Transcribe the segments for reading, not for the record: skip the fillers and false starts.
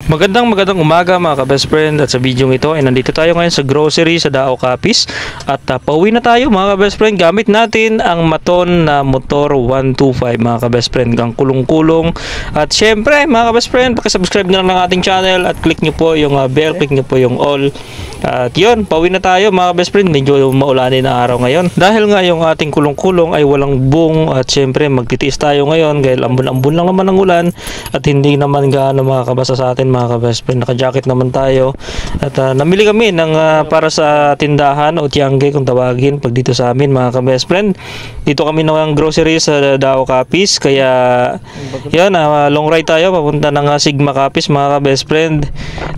Magandang umaga mga ka-best friend, at sa video ito ay nandito tayo ngayon sa grocery sa Dao Capiz at pauwi na tayo mga ka-best friend. Gamit natin ang Maton na motor 125 mga ka-best friend, ang kulong-kulong. At syempre mga ka-best friend, pakisubscribe na lang ng ating channel at click nyo po yung bell, click nyo po yung all. At yun, pauwi na tayo mga ka-best friend. Medyo maulanin na araw ngayon dahil nga yung ating kulong-kulong ay walang boom. At syempre magtitiis tayo ngayon dahil ambon-ambon lang naman ang ulan at hindi naman gaano makakabasa sa atin mga ka-best friend. Naka-jacket naman tayo at namili kami ng para sa tindahan o tiangge kung tawagin pag dito sa amin mga ka-best friend. Dito kami ng grocery sa Dao Capiz, kaya yan, long ride tayo papunta ng Sigma Capiz mga ka-best friend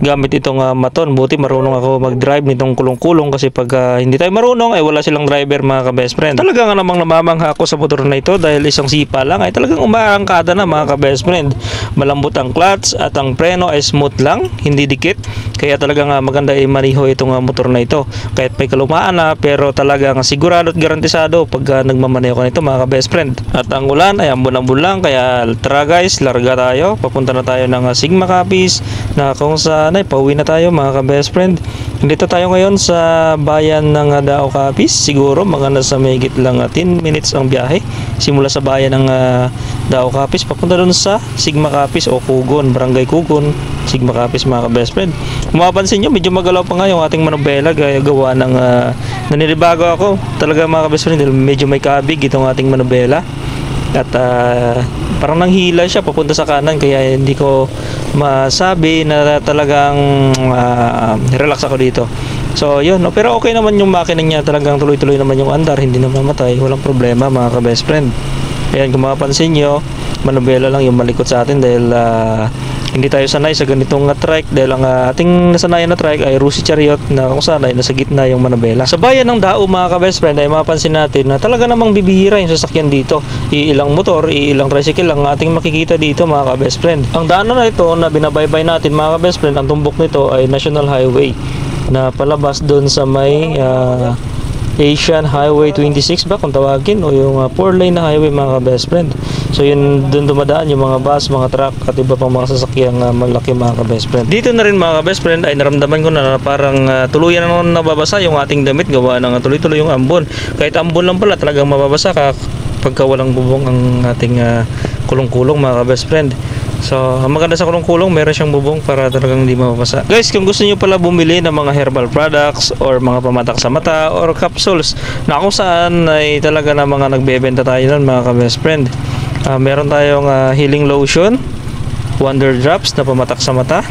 gamit itong Maton. Buti marunong ako mag-drive nitong kulong-kulong kasi pag hindi tayo marunong ay wala silang driver mga ka-best friend. Talaga nga namang namamangha ako sa motor na ito dahil isang sipa lang ay talagang umaangkada na mga ka-best friend. Malambot ang clutch at ang preno ay smooth lang, hindi dikit. Kaya talagang maganda i-maniho itong motor na ito. Kahit may kalumaan na, pero talagang sigurado at garantisado pag nagmamaneho ka nito mga ka-best friend. At ang ulan ay ambon-ambon lang, kaya tara guys, larga tayo. Papunta na tayo ng Sigma Capiz na kung saan ay pauwi na tayo mga ka-best friend. Dito tayo ngayon sa bayan ng Dao Capiz. Siguro mga nasa mahigit lang 10 minutes ang biyahe simula sa bayan ng Dao Capiz papunta doon sa Sigma Capiz o Kugon, Barangay Kugon, Sigma Capiz mga ka-best friend. Kung mapapansin nyo, medyo magalaw pa nga yung ating manobela gawa ng naninibago ako talaga mga ka-best friend dahil medyo may kabig itong ating manobela at parang nanghila siya papunta sa kanan, kaya hindi ko masabi na talagang relax ako dito. So yun, pero okay naman yung makina niya, talagang tuloy-tuloy naman yung andar, hindi naman mamatay, walang problema mga ka-best friend. Ayan, kung mapapansin nyo, manobela lang yung malikot sa atin dahil hindi tayo sanay sa ganitong trike dahil ang ating nasanayan na trike ay Rusi Chariot na kung saan ay nasa gitna yung manobela. Sa bayan ng Dao mga ka-best friend ay mapapansin natin na talaga namang bibihira yung sasakyan dito. Iilang motor, iilang tricycle lang ating makikita dito mga ka-best friend. Ang daanan na ito na binabaybay natin mga ka-best friend, ang tumbok nito ay National Highway na palabas doon sa may Asian Highway 26 ba kung tawagin, o yung 4-lane na highway mga ka-best friend. So yun, doon dumadaan yung mga bus, mga truck at iba pang mga sasakyang malaki mga ka-best friend. Dito na rin mga ka-best friend ay naramdaman ko na parang tuluyan na nababasa yung ating damit gawa ng tuloy-tuloy yung ambon. Kahit ambon lang pala talagang mababasa pagka walang bubong ang ating kulong-kulong mga ka-best friend. So, ang maganda sa kulong-kulong, meron siyang bubong para talagang hindi mapapasa. Guys, kung gusto niyo pala bumili ng mga herbal products or mga pamatak sa mata or capsules na kung saan ay talaga na mga nagbebenta tayo nun mga ka-best friend. Meron tayong healing lotion, wonder drops na pamatak sa mata,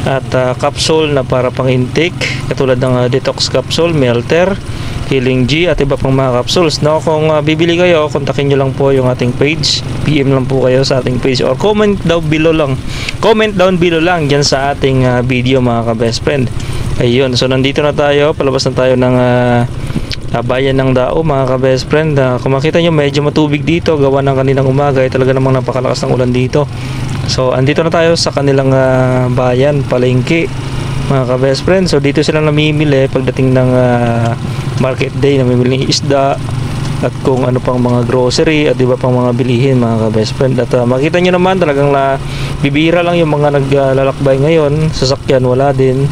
at capsule na para pang intake katulad ng detox capsule, melter, healing G at iba pang mga capsules. No, kung bibili kayo, kontakin nyo lang po yung ating page, PM lang po kayo sa ating page or comment down below lang dyan sa ating video mga ka-best friend. Ayun, so nandito na tayo, palabas na tayo ng bayan ng Dao mga ka-best friend. Kung makita nyo, medyo matubig dito gawa ng kaninang umaga ay talaga namang napakalakas ng ulan dito. So andito na tayo sa kanilang bayan, palengke mga ka-best friend. So dito sila namimili pagdating ng market day, namimili ng isda at kung ano pang mga grocery at iba pang mga bilihin mga ka-best friend. At makita nyo naman talagang bibira lang yung mga naglalakbay ngayon, sasakyan wala din.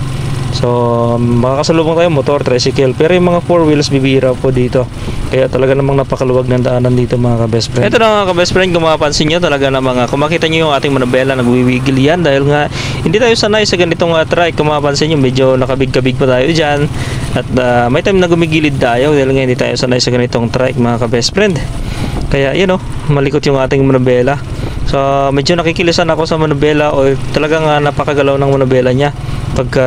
So makakasalubong tayo motor, tricycle, pero yung mga 4 wheels bibira po dito. Kaya talaga namang napakaluwag ng daanan dito mga ka-best friend. Ito na mga ka-best friend, kung mapapansin nyo talaga namang kung makita nyo yung ating manobela nagwiwigil yan dahil nga hindi tayo sanay sa ganitong trike. Kung mapapansin nyo, medyo nakabig-kabig pa tayo dyan at may time na gumigilid tayo dahil nga hindi tayo sanay sa ganitong trike mga ka-best friend. Kaya yun malikot yung ating manobela. So medyo nakikilisan ako sa manobela o talagang napakagalaw ng manobela niya pagka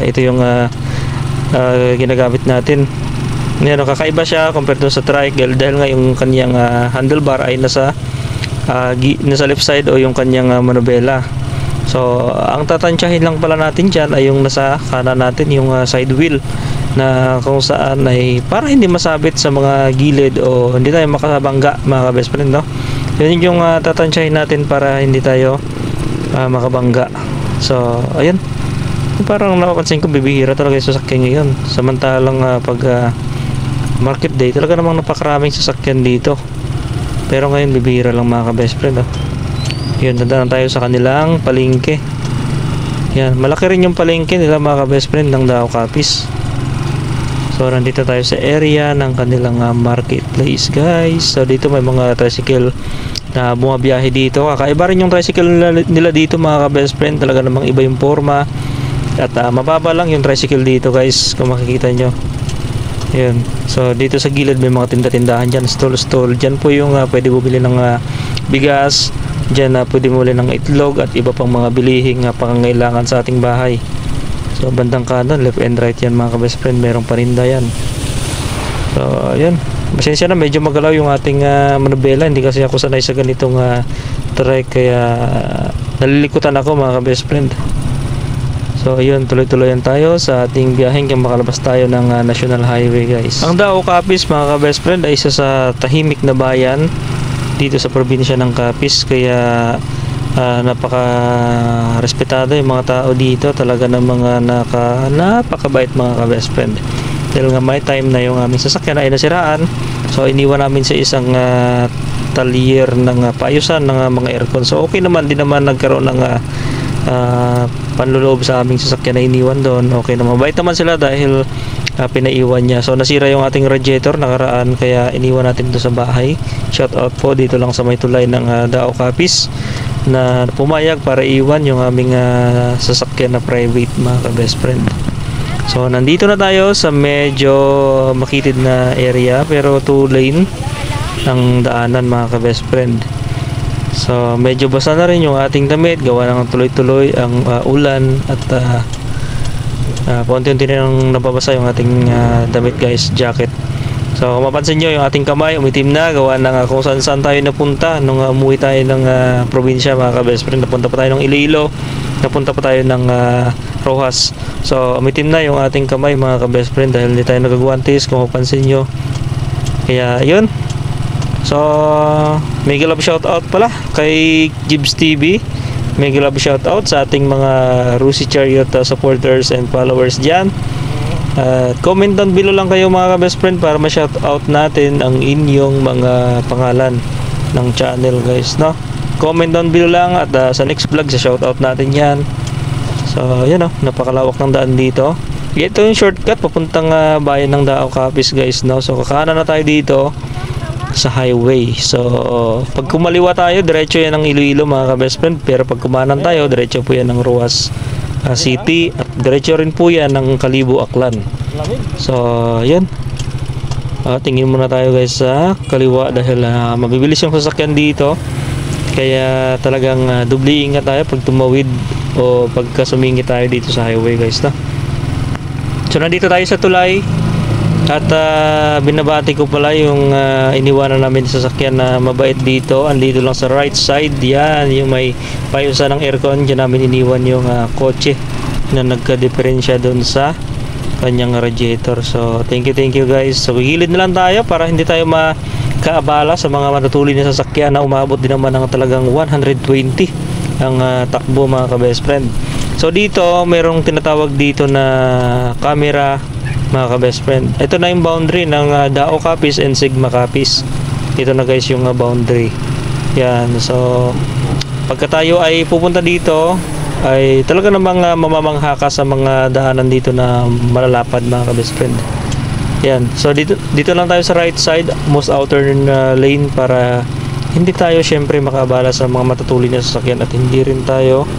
ito yung ginagamit natin. Yan, kakaiba siya compared to sa trike dahil nga yung kanyang handlebar ay nasa left side o yung kanyang manobela. So ang tatansyahin lang pala natin dyan ay yung nasa kanan natin, yung side wheel na kung saan ay para hindi masabit sa mga gilid o hindi tayo makabangga mga ka-best friend, no? Yun yung tatansyahin natin para hindi tayo makabangga. So ayun, parang napapansin ko bibihira talaga yung sasakyan ngayon, samantalang pag market day talaga namang napakaraming sasakyan dito, pero ngayon bibihira lang mga ka-best friend. Yun, dadaan tayo sa kanilang palengke. Yan, malaki rin yung palengke nila mga ka-best friend ng Dao Capiz. So nandito tayo sa area ng kanilang marketplace guys. So dito may mga tricycle na bumabiyahe dito. Kakaiba rin yung tricycle nila dito mga ka-best friend. Talaga namang iba yung forma. At mababa lang yung tricycle dito guys, kung makikita nyo. Yun. So dito sa gilid may mga tinda-tindahan dyan, stall. Dyan po yung pwede bumili ng bigas. Dyan pwede bumili ng itlog at iba pang mga bilihing pangangailangan sa ating bahay. So bandang kanan, left and right yan mga ka-best friend, merong paninda yan. So yun, pasensya na medyo magalaw yung ating manubela, hindi kasi ako sanay sa ganitong trek, kaya nalilikutan ako mga ka-best friend. So yun, tuloy-tuloyan tayo sa ating biyaheng kung makalabas tayo ng National Highway guys. Ang Dao Capiz mga ka-best friend ay isa sa tahimik na bayan dito sa probinsya ng Capiz, kaya napaka respetado yung mga tao dito, talaga ng mga napakabait mga ka-best friend. Dahil nga may time na yung aming sasakyan ay nasiraan, so iniwan namin sa isang talyer ng paayusan ng mga aircon. So okay naman, din naman nagkaroon ng panluloob sa aming sasakyan na iniwan doon. Okay naman, mabait naman sila dahil pinaiwan niya. So nasira yung ating radiator nakaraan, kaya iniwan natin ito sa bahay. Shout out po dito lang sa may tulay ng Dao Capiz na pumayag para iwan yung aming sasakyan na private mga ka-best friend. So nandito na tayo sa medyo makitid na area, pero 2 lane ang daanan mga ka-best friend. So medyo basa na rin yung ating damit, gawa ng tuloy-tuloy ang ulan, at paunti-unti na nababasa yung ating damit guys, jacket. So kung mapansin nyo, yung ating kamay umitim na, gawa ng kung saan tayo napunta nung umuwi tayo ng probinsya mga ka-best friend. Napunta pa tayo ng Iloilo, napunta pa tayo ng Rojas. So umitim na yung ating kamay mga ka-best friend dahil hindi tayo nagagwantes kung mapansin nyo. Kaya yun. So mega love shout out pala kay Gibbs TV. Mega love shout out sa ating mga Rusi Chariot supporters and followers dyan. Comment down below lang kayo mga ka-best friend para ma-shout out natin ang inyong mga pangalan ng channel guys, no? Comment down below lang, at sa next vlog sa shout out natin yan. So yan, napakalawak ng daan dito. Ito yung shortcut papuntang bayan ng Dao Capiz guys, no? So kakanan na tayo dito sa highway. So pag kumaliwa tayo, diretso yan ng Iloilo mga ka-best friend, pero pag kumanan tayo, diretso po yan ng Roas City, at diretso rin po yan ng Kalibo, Aklan. So yan, tingin muna tayo guys sa kaliwa dahil mabibilis yung sasakyan dito, kaya talagang dubli ingat tayo pag tumawid o pagka sumingit tayo dito sa highway guys, no? So nandito tayo sa tulay, at binabati ko pala yung iniwanan namin sa sasakyan na mabait dito. Andito lang sa right side, yan yung may payusan ng aircon, dyan namin iniwan yung kotse na nagka-diferensya doon sa kanyang radiator. So thank you guys. So gilid na lang tayo para hindi tayo makaabala sa mga matutuloy na sasakyan na umabot din naman ng talagang 120 ang takbo mga ka-best friend. So dito mayroong tinatawag dito na camera mga ka-best friend. Ito na yung boundary ng Dao Capiz and Sigma Capiz. Ito na guys yung boundary. Yan. So pagka tayo ay pupunta dito, ay talaga namang mamamangha ka sa mga daanan dito na malalapad mga ka-best friend. Yan. So dito lang tayo sa right side, most outer lane, para hindi tayo syempre makabala sa mga matutuloy na sasakyan, at hindi rin tayo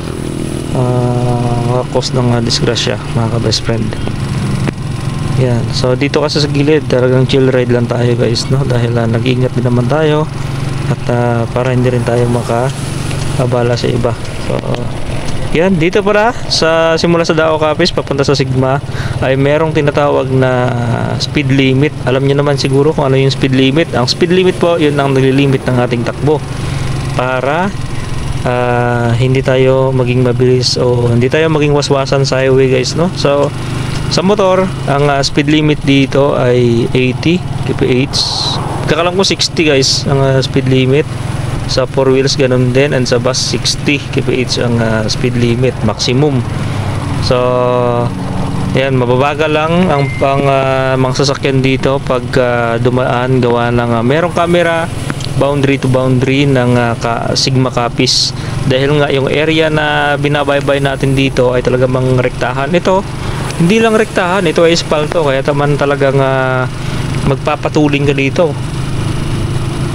makakos ng disgrasya mga ka-best friend. Yan. So dito kasi sa gilid talagang chill ride lang tayo guys, no? Dahil nag-iingat din naman tayo, at para hindi rin tayo makabala sa iba. So yan, dito para sa simula sa Dao Capiz papunta sa Sigma ay merong tinatawag na speed limit. Alam niyo naman siguro kung ano yung speed limit. Ang speed limit po, yun ang naglilimit ng ating takbo para hindi tayo maging mabilis o hindi tayo maging waswasan sa highway guys, no? So sa motor, ang speed limit dito ay 80 kph. Kakalang ko 60 guys ang speed limit. Sa 4 wheels ganun din, and sa bus 60 kph ang speed limit maximum. So yan, mababagal lang ang mga sasakyan dito pag dumaan, gawa ng merong camera boundary to boundary ng Sigma Capiz dahil nga yung area na binabaybay natin dito ay talaga mang rektahan. Ito hindi lang rektahan, ito ay espalto, kaya taman talagang magpapatuling ka dito.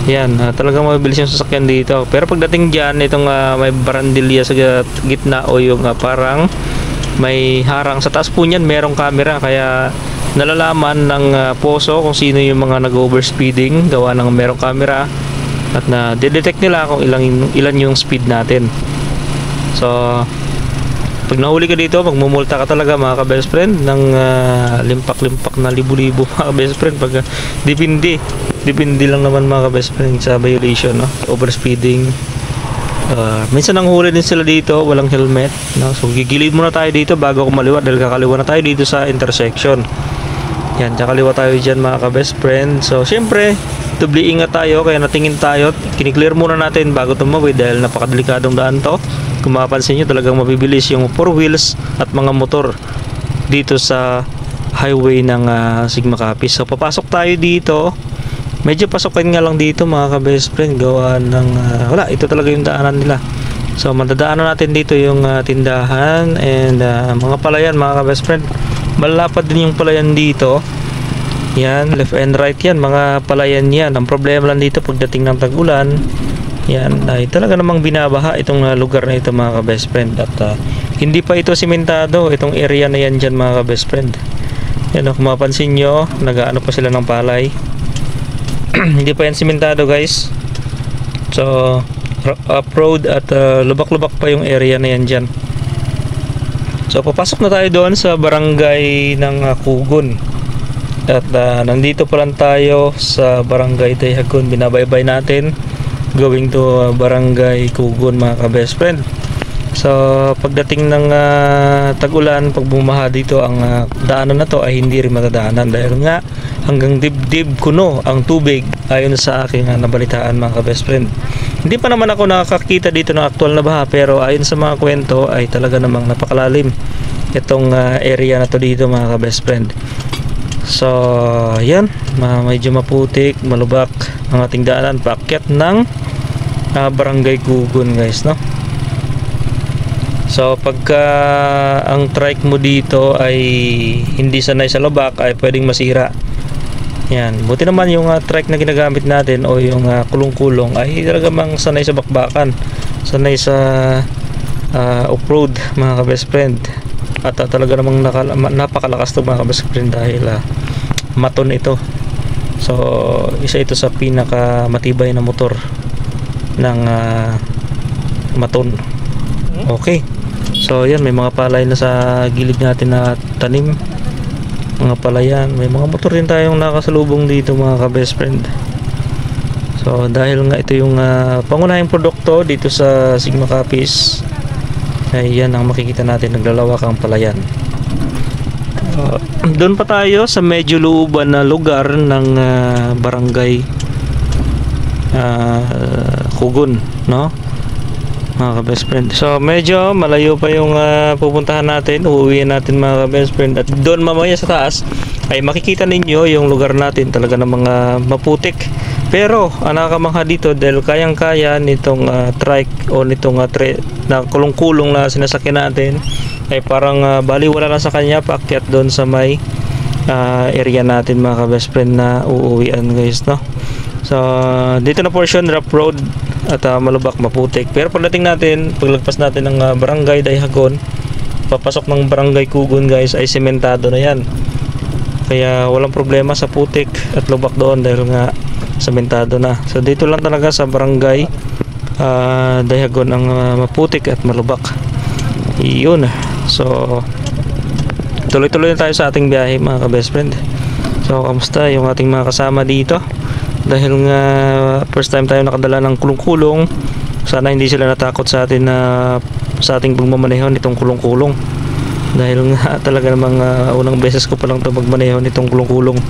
Yan, talagang mabilis yung sasakyan dito. Pero pagdating dyan, itong may barandilya sa gitna o yung parang may harang sa taas po niyan, merong camera, kaya nalalaman ng poso kung sino yung mga nag-overspeeding gawa ng merong camera, at na detect nila kung ilan yung speed natin. So pag nahuli ka dito, magmumulta ka talaga mga ka-best friend ng limpak-limpak na libu-libo mga ka-best friend. Pag depende lang naman mga ka-best friend sa violation, no? Overspeeding. Minsan nanghuli din sila dito, walang helmet, no? So gigilid muna tayo dito bago kumaliwa, dahil kakaliwa na tayo dito sa intersection. Yan, kakaliwa tayo dyan mga ka-best friend. So syempre doble ingat tayo, kaya natingin tayo, kiniklear muna natin bago tumawid dahil napakadelikadong daan to. Kung mapapansin nyo, talagang mabibilis yung 4 wheels at mga motor dito sa highway ng Sigma Capiz. So papasok tayo dito, medyo pasukin nga lang dito mga ka-best friend, gawa ng wala, ito talaga yung daanan nila. So madadaanan natin dito yung tindahan and mga palayan mga ka-best friend. Malalapad din yung palayan dito. Yan, left and right yan, mga palayan yan. Ang problema lang dito pagdating ng tag-ulan, yan, ay talaga namang binabaha itong lugar na ito mga ka-best friend. At hindi pa ito simentado, itong area na yan dyan mga ka-best friend. Yan, kung mapansin nyo, nag-ano pa sila ng palay. Hindi pa yan simentado guys. So off-road at lubak-lubak pa yung area na yan dyan. So papasok na tayo doon sa barangay ng Kugon. At nandito pa lang tayo sa barangay Dayhagon, binabaybay natin going to barangay Kugon mga ka-best friend. So pagdating ng tag-ulan, pag bumaha dito, ang daanan na to ay hindi rin matadaanan dahil nga hanggang dibdib kuno ang tubig, ayon sa aking nabalitaan mga ka-best friend. Hindi pa naman ako nakakita dito ng aktual na baha, pero ayon sa mga kwento ay talaga namang napakalalim itong area na to dito mga ka-best friend. So yan, medyo maputik, malubak ang ating daanan paakyat ng barangay Kugon guys, no? So pagka ang trike mo dito ay hindi sanay sa lubak, ay pwedeng masira. Yan, buti naman yung trike na ginagamit natin o yung kulong-kulong ay talaga mang sanay sa bakbakan, sanay sa off-road mga ka-best friend. At talaga namang napakalakas to mga ka-best friend dahil maton ito. So isa ito sa pinaka matibay na motor ng maton. Okay, so yan, may mga palay na sa gilid natin na tanim, mga palayan. May mga motor din tayong nakasalubong dito mga ka-best friend. So dahil nga ito yung pangunahing produkto dito sa Sigma Capiz, ay yan ang makikita natin, naglalawak ang palayan. Doon pa tayo sa medyo looban na lugar ng barangay Kugon, no mga ka-best friend. So medyo malayo pa yung pupuntahan natin, uuwiin natin mga ka-best friend. At doon mamaya sa taas ay makikita ninyo yung lugar natin, talaga ng mga maputik. Pero nakakamangha dito dahil kayang-kaya nitong trike o nitong na kulong-kulong na sinasakyan natin ay parang baliwala na sa kanya paakyat doon sa may area natin mga ka-best friend na uuwian guys, no? So dito na portion rough road at malubak, maputik. Pero pagdating natin, paglagpas natin ng barangay Dayhagon, papasok ng barangay Kugon guys, ay sementado na yan. Kaya walang problema sa putik at lubak doon dahil nga sementado na. So dito lang talaga sa barangay Dayhagon ang maputik at malubak. Iyon. So tuloy-tuloy na tayo sa ating biyahe mga ka-best friend. So kamusta yung ating mga kasama dito? Dahil nga first time tayo nakadala ng kulong-kulong, sana hindi sila natakot sa atin na sa ating pagmamaneho nitong kulong-kulong. Dahil nga talaga namang unang beses ko pa lang ito magmaneho nitong kulong-kulong.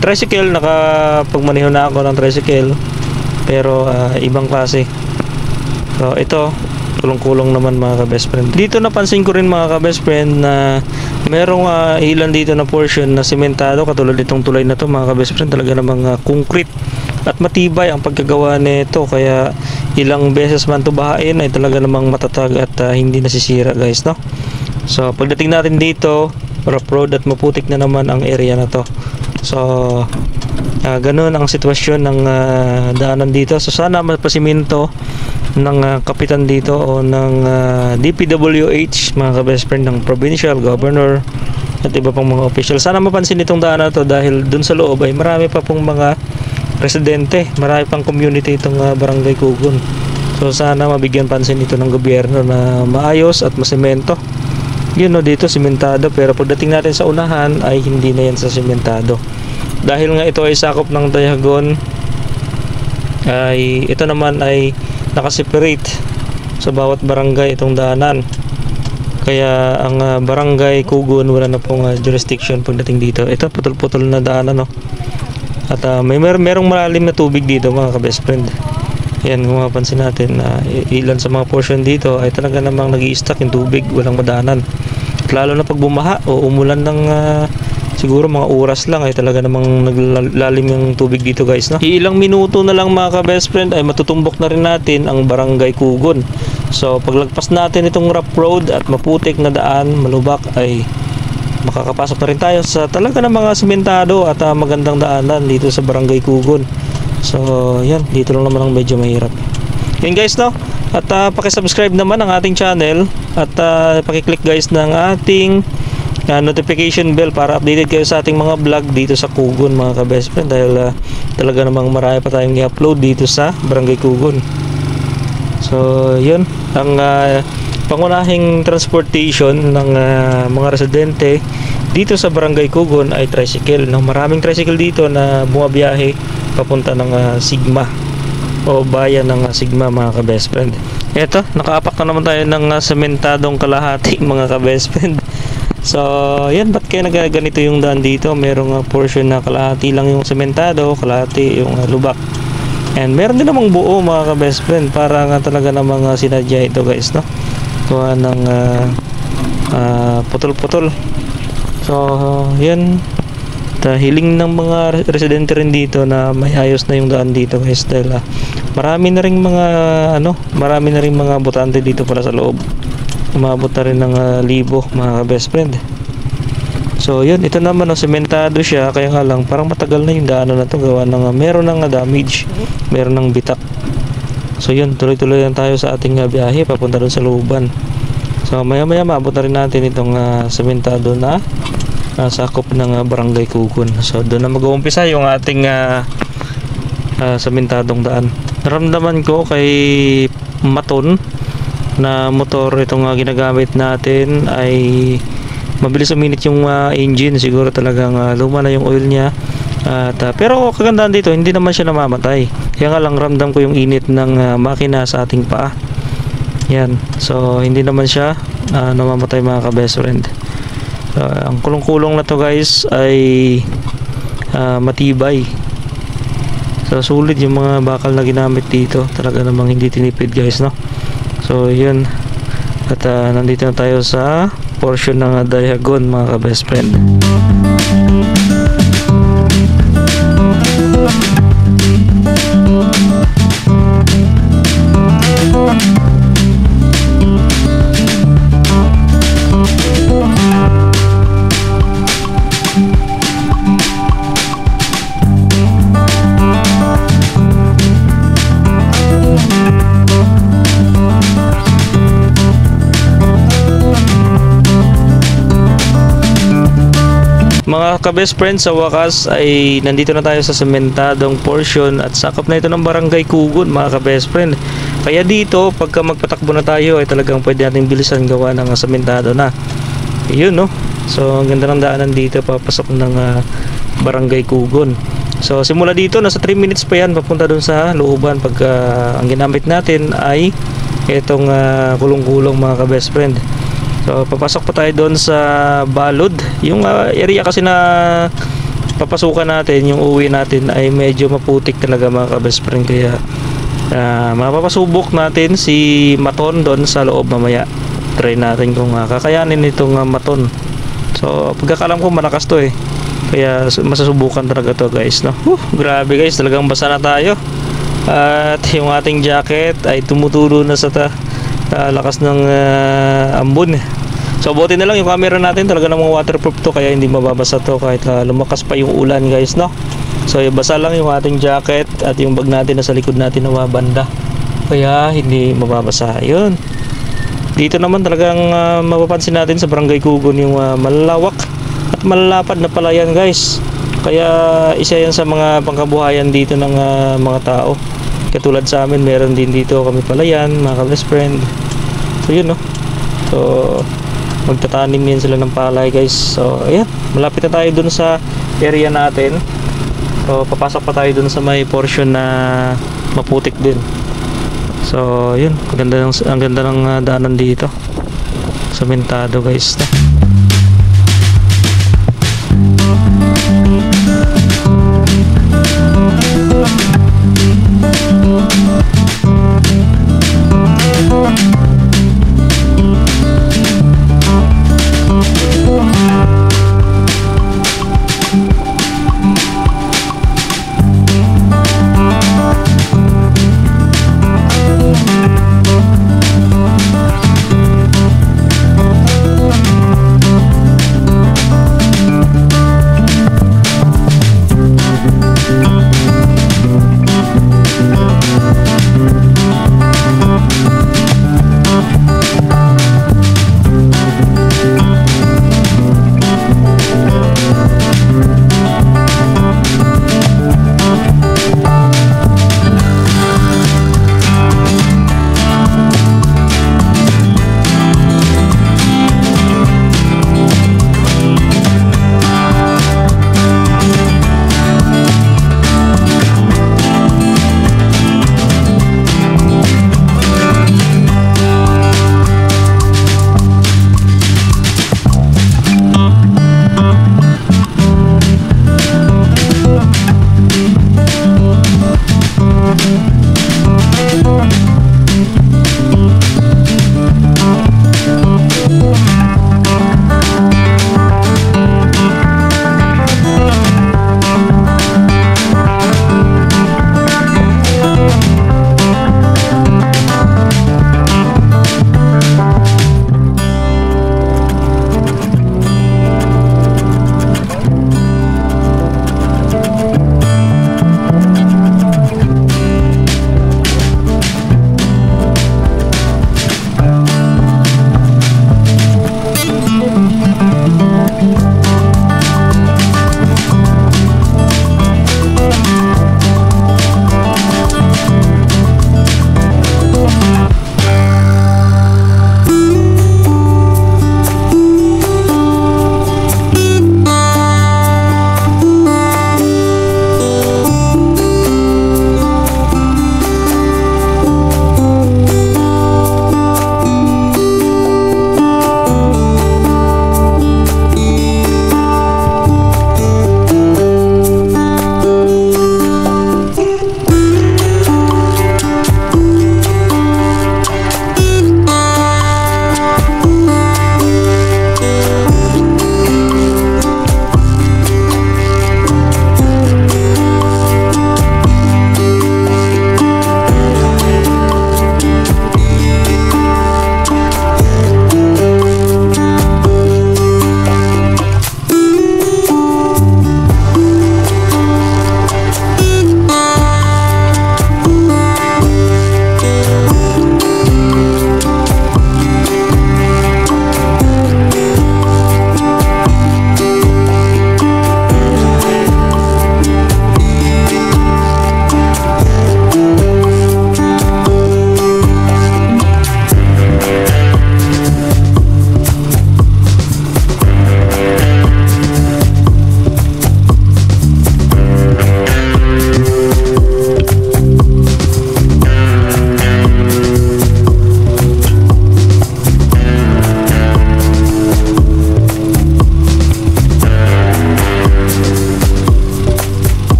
Tricycle, nakapagmaneho na ako ng tricycle, pero ibang klase. So ito, kulong-kulong naman mga ka-best friend. Dito napansin ko rin mga ka-best friend na merong ilan dito na portion na sementado, katulad itong tulay na to mga ka-best friend, talaga namang concrete at matibay ang pagkagawa nito, kaya ilang beses man to bahain ay talaga namang matatag at hindi nasisira guys, no? So pagdating natin dito, rough road at maputik na naman ang area na to. So ganun ang sitwasyon ng daanan dito. So sana mapasiminto ng kapitan dito o ng DPWH, mga ka-best friend, ng provincial governor at iba pang mga official. Sana mapansin itong daan na to dahil dun sa loob ay marami pa pong mga residente, marami pang community itong Barangay Kugon. So sana mabigyan pansin ito ng gobyerno na maayos at masemento. Yun, no, dito simentado, pero pagdating natin sa unahan ay hindi na yan sa simentado. Dahil nga ito ay sakop ng Dayagon, ay ito naman ay nakaseparate sa bawat barangay itong daanan. Kaya ang Barangay Kugon wala na pong jurisdiction pagdating dito. Ito putol-putol na daanan, no. At merong malalim na tubig dito, mga ka-best friend. Yan, kung mapansin natin, ilan sa mga portion dito ay talaga namang nag-i-stuck yung tubig, walang madaanan. At lalo na pag bumaha o umulan ng siguro mga oras lang ay talaga namang naglalim yung tubig dito guys, no? Ilang minuto na lang, mga ka-best friend, ay matutumbok na rin natin ang Barangay Kugon. So paglagpas natin itong rough road at maputik na daan, malubak, ay makakapasok na rin tayo sa talaga ng mga simentado at magandang daanan dito sa Barangay Kugon. So yan, dito lang naman ang medyo mahirap. Yun guys, no? At pakisubscribe naman ang ating channel at pakiclick guys ng ating notification bell para updated kayo sa ating mga vlog dito sa Kugon, mga ka-best friend, dahil talaga namang marami pa tayong i-upload dito sa Barangay Kugon. So yun, ang pangunahing transportation ng mga residente dito sa Barangay Kugon ay tricycle, no? Maraming tricycle dito na bumabiyahe papunta ng Sigma o bayan ng Sigma, mga ka-best friend. Eto, nakaapak na naman tayo ng sementadong kalahati, mga ka-best friend. So yan, ba't kaya nagaganito yung daan dito? Merong portion na kalahati lang yung sementado, kalahati yung lubak, and meron din namang buo, mga ka-best friend, para nga talaga namang sinadya ito guys, no? Kuha ng putol-putol. So yan, hiling ng mga residente rin dito na may ayos na yung daan dito guys, dahil marami na ring mga botante dito para sa loob. Umabot na rin ng 1,000, mga best friend. So yun, ito naman, sementado siya, kaya nga lang parang matagal na yung daanan na to, gawa ng meron ng damage, meron ng bitak. So yun, tuloy-tuloy lang tayo sa ating biyahe papunta doon sa looban. So maya maya maabot na rin natin itong sementado na sakop ng Barangay Kugon. So doon na mag-uumpisa yung ating sementadong daan. Naramdaman ko kay Maton na motor itong ginagamit natin ay mabilis uminit yung engine. Siguro talagang luma na yung oil niya. Pero kagandaan dito, hindi naman siya namamatay. Kaya nga lang ramdam ko yung init ng makina sa ating paa. Yan. So hindi naman siya namamatay, mga ka-best friend. Ang kulong-kulong na to guys ay matibay. So sulit yung mga bakal na ginamit dito. Talaga namang hindi tinipid guys, no? So yun. At nandito na tayo sa portion ng Dayagon, mga ka-best friend. Mga ka-best friends, sa wakas ay nandito na tayo sa sementadong portion at sakop na ito ng Barangay Kugon, mga ka-best friend. Kaya dito, pagka magpatakbo na tayo ay talagang pwede natin bilisan gawa ng sementado na. Yun, no? So ang ganda ng daanan dito papasok ng Barangay Kugon. So simula dito, nasa 3 minutes pa yan papunta dun sa looban, pagka ang ginamit natin ay itong kulong-kulong, mga ka-best friend. So papasok pa tayo doon sa Balod. Yung area kasi na papasukan natin, yung uwi natin ay medyo maputik talaga, mga ka-best friend. Kaya mapapasubok natin si Maton doon sa loob mamaya. Try natin kung kakayanin itong Maton. So pagkakalam ko malakas to eh. Kaya masasubukan talaga to guys, no? Grabe guys, talagang basa na tayo. At yung ating jacket ay tumutulo na sa lakas ng ambon. So buti na lang yung camera natin talaga namang waterproof to, kaya hindi mababasa to kahit lumakas pa yung ulan guys, no? So basa lang yung ating jacket at yung bag natin nasa likod natin na banda, kaya hindi mababasa. Yun, dito naman talagang mapapansin natin sa Barangay Kugon yung malalawak at malalapad na palayan guys. Kaya isa yan sa mga pangkabuhayan dito ng mga tao. Katulad sa amin, meron din dito kami palayan, mga ka-best friend. So yun, no? So magtatanim yan sila ng palay guys. So ayan, malapit na tayo dun sa area natin. So papasok pa tayo dun sa may portion na maputik din. So yun, ang ganda ng daanan dito, sementado guys, no?